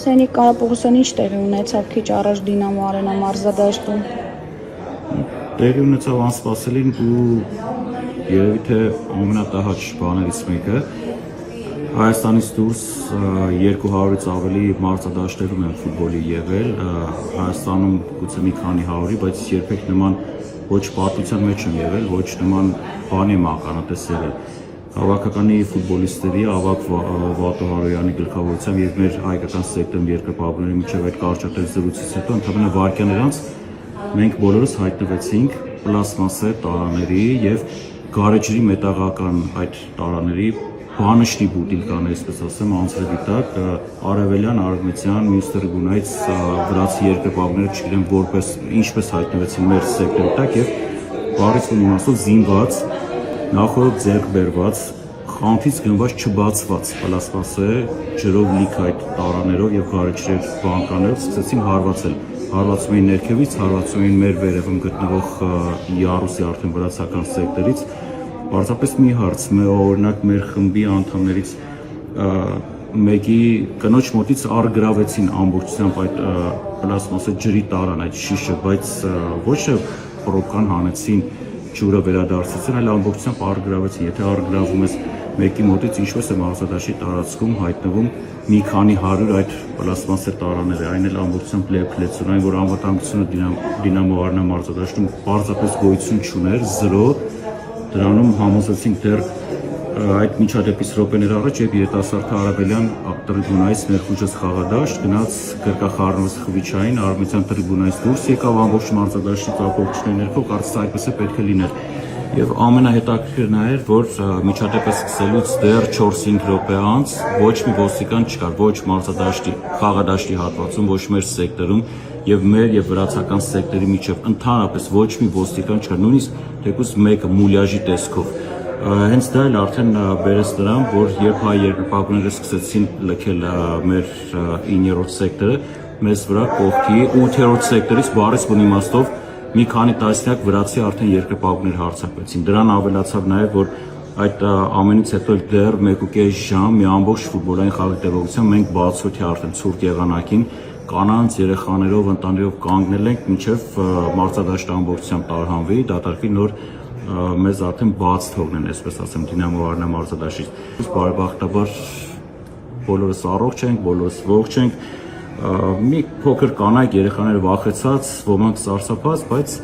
Սենիկ Կարապողոսյանը ինչ տեղի ունեցավ քիչ առաջ Դինամո Արենա մարզադաշտում։ Տեղի ունեցավ անսպասելին ու երևի թե ամենատահաճ բաներից մեկը Հայաստանից դուրս 200-ից ավելի մարզադաշտերում են ֆուտբոլի եղել, Հայաստանում գուցե մի քանի հարյուրի, բայց երբեք նման ոչ պարտության մեջ եմ եղել, ոչ նման բան եմ ականատես եղել։ Հավաքականի ֆուտբոլիստերի Ավագ Վատո Հարոյանի գլխավորությամբ եւ մեր հայկական սեկտորում երկրպագուների միջև այդ կարճատև զրույցից հետո ընդհանրապես վայրկյան անց մենք բոլորս հայտնվեցինք պլաստմասե տարաների եւ գարեջրի մետաղական այդ տարաների բանշտի բուտիլկան, այսպես ասեմ, անձրևի տակ արևելյան, արևմտյան, մյուս տրիբունայից վրացի երկրպագուները չգիտեմ որպես ինչպես հայտնվեցին մեր սեկտորի տակ եւ բառից ու իմաստով զինված, նախորդ ձեռք բերված, խանութից գնված չբացված պլաստմասե ջրով լիք այդ տարաներով եւ գարեջրեր բանկաներով սկսեցին հարվածել։ Հարվածում էին ներքևից, հարվածում էին մեր վերևում գտնվող Յարուսի արդեն վրացական սեկտորից։ Պարզապես մի հարց, օրինակ մեր խմբի անդամներից մեկի կնոջ մոտից արգրավեցին ամբողջությամբ այդ պլաստմասե ջրի տարան, այդ շիշը, բայց ոչ թե պրոբկան հանեցին, ջուրը վերադարձեցին, այլ ամբողջությամբ արգրավեցին։ Եթե արգրավում ես մեկի մոտից, ինչպես է մարզադաշտի տարածքում հայտնվում մի քանի հարյուր այդ պլաստմասե տարաներ, այն էլ ամբողջությամբ լեփլեցուն, այն որ անվտանգությունը Դինամո Արենա մարզադաշտում պարզապես գոյություն չուներ, 0 Դրանում համոզեցինք դեռ այդ միջադեպից րոպեներ առաջ, երբ երիտասարդը արևելյան տրիբունայից ներխուժեց խաղադաշտ, գնաց գրկախառնվեց խվիչային, արևմտյան տրիբունայից դուրս եկավ ամբողջ մարզադաշտի ապօրինների ներքո, կարծես այդպես է պետք է լիներ։ Եվ ամենահետաքրքիրն էր, որ միջադեպը սկսելուց դեռ 4-5 րոպե անց ոչ մի ոստիկան չկար, ոչ մարզադաշտի, խաղադաշտի հատվածում, ոչ մեր սեկտորում եւ մեր եւ վրացական սեկտորի միջև ընդհանրապես ոչ մի ոստիկան չկար, նույնիսկ թեկուզ մեկը մուլյաժի տեսքով։ Հենց դա էլ արդեն բերեց նրան, որ երբ հայ երկրպագուները սկսեցին լքել մեր 9-րդ սեկտորը, մեզ վրա կողքի 8-րդ սեկտորից բառից բուն իմաստով մի քանի տասնյակ վրացի արդեն երկրպագուներ հարձակվեցին։ Դրան ավելացավ նաև, որ այդ ամենից հետո դեռ 1.5 ժամ մի ամբողջ ֆուտբոլային խաղի տևողությամբ մենք բացօթյա արդեն ցուրտ եղանակին կանանց երեխաներով ընտանիքով կանգնել ենք մինչև մարզադաշտը ամբողջությամբ տարհանվի, դատարկվի նոր մեզ արդեն բաց թողնեն, այսպես ասեմ, Դինամո Արենա մարզադաշտից։ Բարեբախտաբար բոլորս առողջ ենք, բոլորս ողջ ենք։ Մի փոքր կանայք երեխաները վախեցած, ոմանք սարսափած, բայց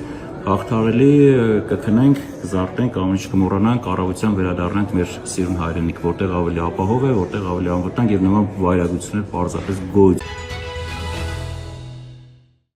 հաղթարելի կքնենք, կզարթենք, ամեն ինչ կմոռանանք, առավոտյան վերադառնանք մեր սիրուն հայրենիք, որտեղ ավելի ապահով է, որտեղ ավելի անվտանգ եւ նման վայրագություններ պարզապես գոյություն։